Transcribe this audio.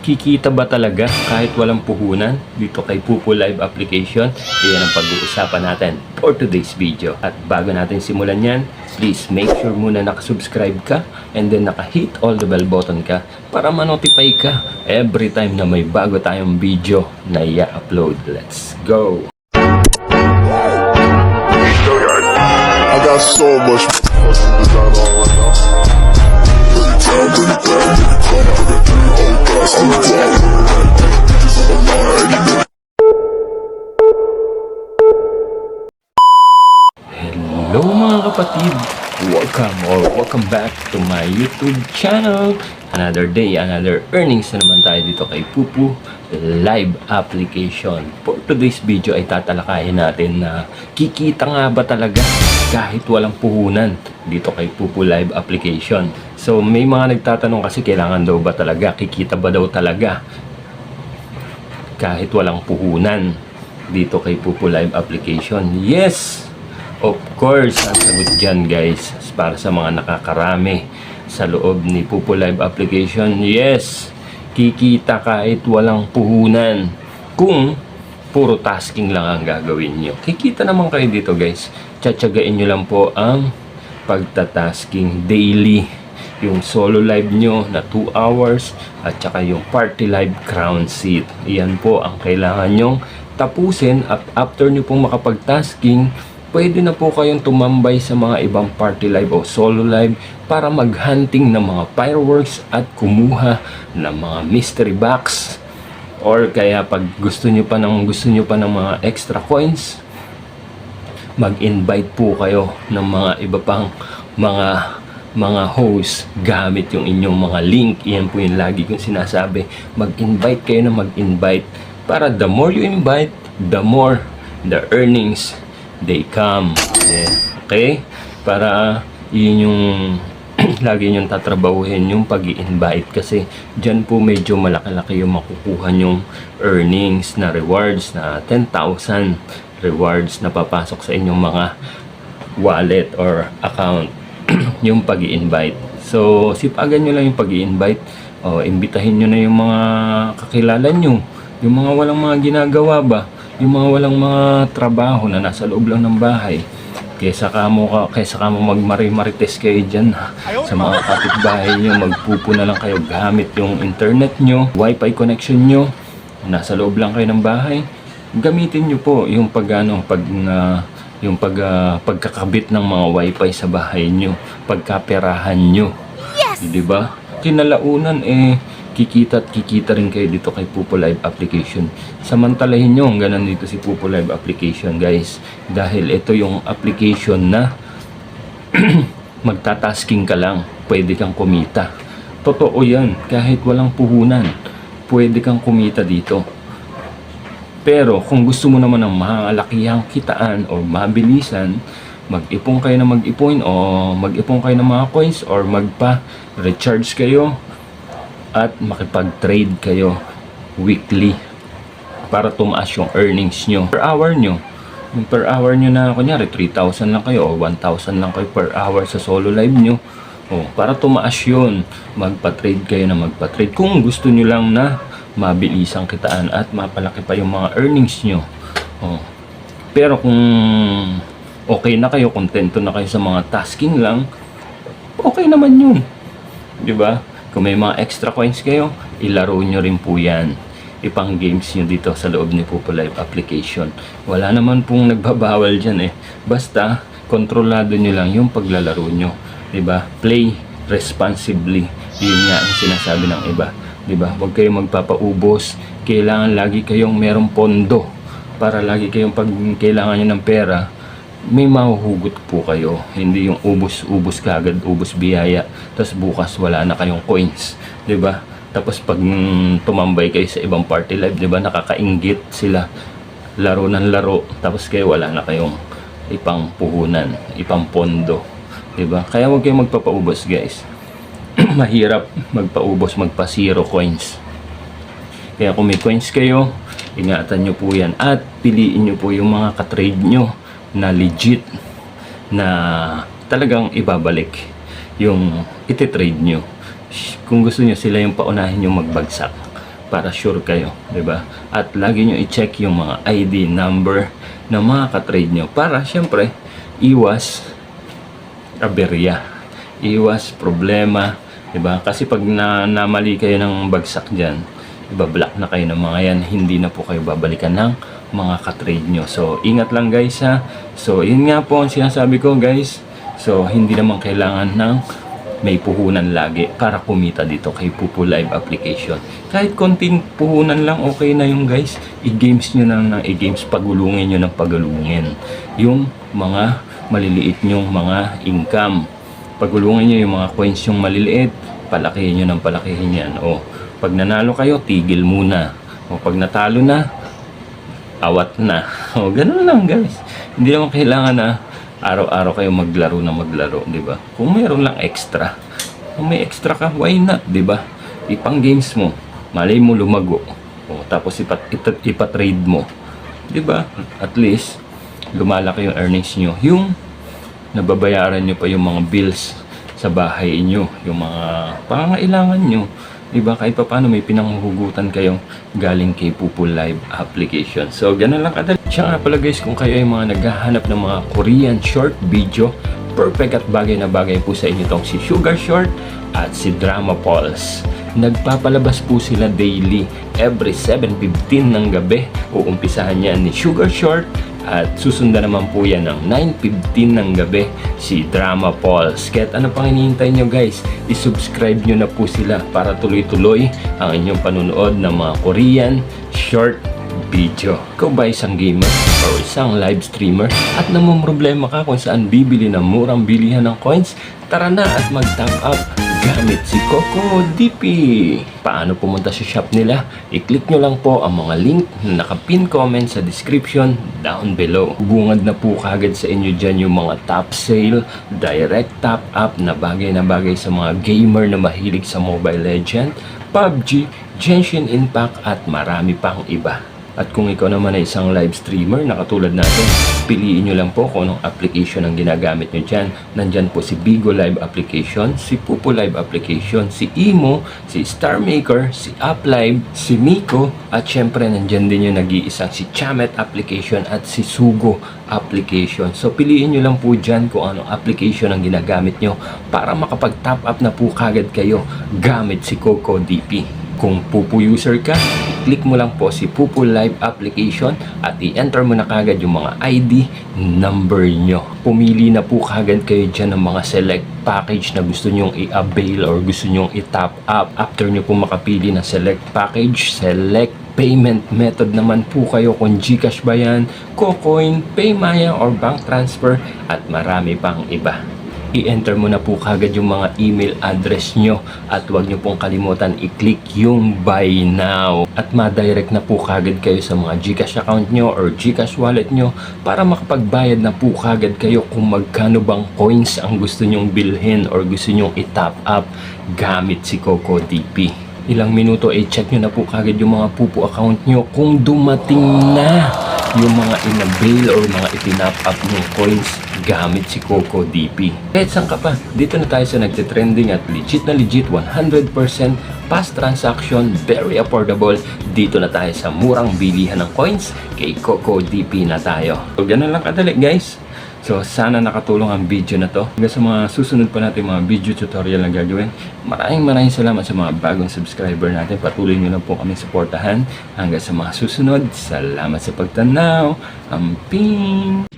Kikita ba talaga kahit walang puhunan dito kay Pupo Live application? Iyan ang pag-uusapan natin for today's video. At bago natin simulan yan, please make sure muna nakasubscribe ka and then naka-hit all the bell button ka para ma-notify ka every time na may bago tayong video na i-upload. Let's go! I got so much fucking design on right now. Bring it down, bring it down, bring it down, bring it Hello mga kapatid! Welcome back to my YouTube channel. Another day, another earnings na naman tayo dito kay Pupo Live application. For today's video ay tatalakayin natin na kikita nga ba talaga kahit walang puhunan dito kay Pupo Live application. So may mga nagtatanong kasi kailangan daw ba talaga, kikita ba daw talaga kahit walang puhunan dito kay Pupo Live application? Yes! Of course, ang sagot dyan guys, para sa mga nakakarami sa loob ni Pupo Live application, yes, kikita kahit walang puhunan kung puro tasking lang ang gagawin nyo. Kikita naman kayo dito guys, tsatsagain nyo lang po ang pagtatasking daily, yung solo live nyo na 2 hours at saka yung party live crown seat. Iyan po ang kailangan nyong tapusin at after nyo pong makapag-tasking, pwede na po kayong tumambay sa mga ibang party live o solo live para mag-hunting ng mga fireworks at kumuha ng mga mystery box, or kaya pag gusto nyo pa ng mga extra coins, mag-invite po kayo ng mga iba pang mga host gamit yung inyong mga link. Iyan po yung lagi kong sinasabi, mag-invite kayo na mag-invite para the more you invite, the more the earnings they come. Okay? Para yun yung lagi nyong tatrabahuhin yung pag-i-invite, kasi dyan po medyo malaki-laki yung makukuha nyong earnings na rewards na 10,000 rewards na papasok sa inyong mga wallet or account yung pag-i-invite. So sipagan nyo lang yung pag-i-invite, imbitahin nyo na yung mga kakilala nyo, yung mga walang mga ginagawa ba, yung mga walang mga trabaho na nasa loob lang ng bahay. Kaysa ka mo magmari-marites kayo dyan sa mga kapitbahay nyo, magpupo na lang kayo gamit yung internet nyo, wifi connection nyo, nasa loob lang kayo ng bahay. Gamitin nyo po yung pagkakabit ng mga wifi sa bahay nyo, pagkaperahan nyo. Yes! Diba? Kinalaunan kikita at kikita rin kayo dito kay Pupo Live application. Samantalahin nyo ang ganun dito si Pupo Live application guys, dahil ito yung application na magtatasking ka lang, pwede kang kumita. Totoo yan, kahit walang puhunan pwede kang kumita dito. Pero kung gusto mo naman ng malalakihang kitaan o mabilisan, mag-ipon kayo ng mag-ipon o mag-ipon kayo ng mga coins or magpa-recharge kayo at makipag-trade kayo weekly para tumaas yung earnings nyo per hour nyo. Yung per hour nyo na kunyari 3,000 lang kayo o 1,000 lang kayo per hour sa solo live nyo, para tumaas yun, magpa-trade kayo na magpa-trade kung gusto nyo lang na mabilisang kitaan at mapalaki pa yung mga earnings nyo. Pero kung okay na kayo, kontento na kayo sa mga tasking lang, okay naman yun, diba? Kung may mga extra coins kayo, ilaro nyo rin po yan, ipang games nyo dito sa loob ni Pupo Live application. Wala naman pong nagbabawal dyan basta kontrolado nyo lang yung paglalaro nyo, diba? Play responsibly, yun nga ang sinasabi ng iba, diba? Huwag kayong magpapaubos, kailangan lagi kayong merong pondo para lagi kayong pag kailangan nyo ng pera, may mahuhugot po kayo. Hindi yung ubos kagad, ubos biyaya, tapos bukas wala na kayong coins, 'di ba? Tapos pag tumambay kayo sa ibang party live, 'di ba, nakakainggit sila, laro ng laro, tapos kayo wala na kayong ipang puhunan, ipang pondo, 'di ba? Kaya huwag kayong magpapaubos, guys. Mahirap magpaubos, magpa-zero coins. Kaya kung may coins kayo, ingatan nyo po yan at piliin nyo po yung mga katrade nyo na legit, na talagang ibabalik yung ititrade nyo. Kung gusto nyo sila yung paunahin yung magbagsak, para sure kayo, di ba? At lagi nyo i-check yung mga ID number ng mga katrade nyo para syempre iwas aberya, iwas problema, di ba? Kasi pag namali kayo ng bagsak dyan, ibablock na kayo ng mga yan, hindi na po kayo babalikan ng mga katrade nyo. So ingat lang guys ha. So yun nga po ang sinasabi ko guys. So hindi naman kailangan ng may puhunan lagi para kumita dito kay Pupo Live application. Kahit konting puhunan lang, okay na yung guys. I-games nyo na ng i-games, pagulungin nyo ng pagulungin yung mga maliliit nyong mga income. Pagulungin nyo yung mga coins yung maliliit, palakihin nyo ng palakihin yan. O pag nanalo kayo, tigil muna. O pag natalo na, awat na. O ganun lang guys. Hindi naman kailangan na araw-araw kayo maglaro, di ba? Kung mayroon lang extra, kung may extra ka, why not, di ba? Ipang games mo, malay mo lumago, o tapos ipatrade mo, di ba? At least lumalaki yung earnings nyo, yung nababayaran nyo pa yung mga bills sa bahay nyo, yung mga pangangailangan nyo, di ba? Kahit pa paano may pinanghuhugutan kayong galing kay Pupo Live application. So ganun lang kadali. Siya nga pala guys, kung kayo ay mga naghahanap ng mga Korean short video, perfect at bagay na bagay po sa inyo tong si Sugar Short at si Drama Pulse. Nagpapalabas po sila daily, every 7:15 ng gabi. Uumpisahan niya ni Sugar Short at susundan naman po yan ng 9:15 ng gabi si Drama Pulse. Kahit ano pang hinihintay nyo guys, isubscribe nyo na po sila para tuloy-tuloy ang inyong panunood ng mga Korean short video. Ikaw ba isang gamer o isang live streamer at namumroblema ka kung saan bibili ng murang bilihan ng coins? Tara na at mag-top up gamit si Coco DP. Paano pumunta sa shop nila? I-click nyo lang po ang mga link na naka-pin comment sa description down below. Bungad na po kagad sa inyo dyan yung mga top sale, direct top up na bagay sa mga gamer na mahilig sa Mobile Legend, PUBG, Genshin Impact at marami pang iba. At kung ikaw naman ay isang live streamer na katulad natin, piliin nyo lang po kung anong application ang ginagamit nyo dyan. Nandyan po si Bigo Live application, si Pupo Live application, si Imo, si Star Maker, si Uplive, si Miko, at syempre nandyan din yung nag-iisang si Chamet application at si Sugo application. So piliin nyo lang po dyan kung anong application ang ginagamit nyo para makapag-top up na po kagad kayo gamit si Coco DP. Kung Pupo user ka, i-click mo lang po si Pupo Live application at i-enter mo na kagad yung mga ID number nyo. Pumili na po kagad kayo dyan ng mga select package na gusto nyong i-avail or gusto nyong i-top up. After nyo po makapili ng select package, select payment method naman po kayo kung GCash ba yan, Cocoin, Paymaya or bank transfer at marami pang iba. I-enter mo na po kagad yung mga email address nyo at huwag nyo pong kalimutan i-click yung buy now at ma-direct na po kagad kayo sa mga GCash account nyo or GCash wallet nyo para makapagbayad na po kagad kayo kung magkano bang coins ang gusto nyong bilhin or gusto nyong i-top up gamit si Coco DP. Ilang minuto i-check nyo na po kagad yung mga Pupo account nyo kung dumating na yung mga in-avail or mga itinap up ng coins gamit si Coco DP. Kahit saan ka pa, dito na tayo sa nagtitrending at legit 100% fast transaction, very affordable. Dito na tayo sa murang bilihan ng coins, kay Coco DP na tayo. So ganun lang kadali guys. So sana nakatulong ang video na to. Hanggang sa mga susunod pa natin mga video tutorial na gagawin. Maraming salamat sa mga bagong subscriber natin. Patuloy nyo lang po kami suportahan. Hanggang sa mga susunod, salamat sa pagtanaw. Amping!